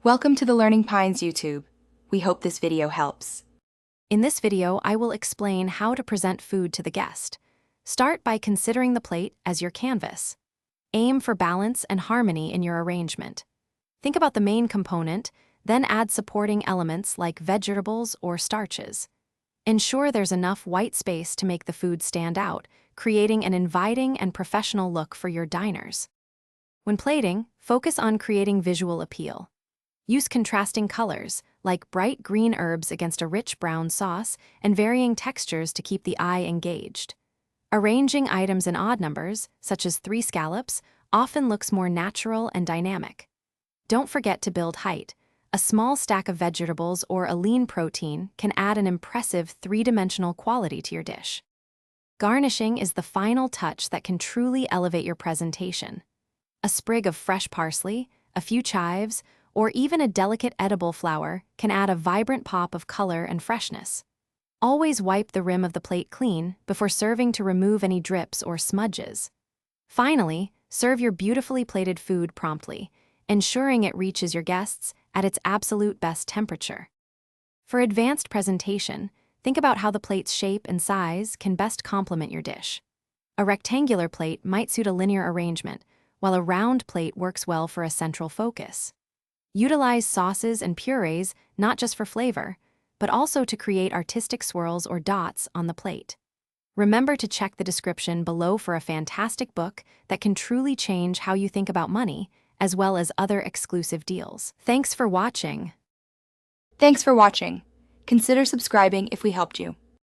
Welcome to the Learning Pines YouTube. We hope this video helps. In this video, I will explain how to present food to the guest. Start by considering the plate as your canvas. Aim for balance and harmony in your arrangement. Think about the main component, then add supporting elements like vegetables or starches. Ensure there's enough white space to make the food stand out, creating an inviting and professional look for your diners. When plating, focus on creating visual appeal. Use contrasting colors, like bright green herbs against a rich brown sauce, and varying textures to keep the eye engaged. Arranging items in odd numbers, such as 3 scallops, often looks more natural and dynamic. Don't forget to build height. A small stack of vegetables or a lean protein can add an impressive 3-dimensional quality to your dish. Garnishing is the final touch that can truly elevate your presentation. A sprig of fresh parsley, a few chives, or even a delicate edible flower can add a vibrant pop of color and freshness. Always wipe the rim of the plate clean before serving to remove any drips or smudges. Finally, serve your beautifully plated food promptly, ensuring it reaches your guests at its absolute best temperature. For advanced presentation, think about how the plate's shape and size can best complement your dish. A rectangular plate might suit a linear arrangement, while a round plate works well for a central focus. Utilize sauces and purees not just for flavor, but also to create artistic swirls or dots on the plate. Remember to check the description below for a fantastic book that can truly change how you think about money, as well as other exclusive deals. Thanks for watching. Thanks for watching. Consider subscribing if we helped you.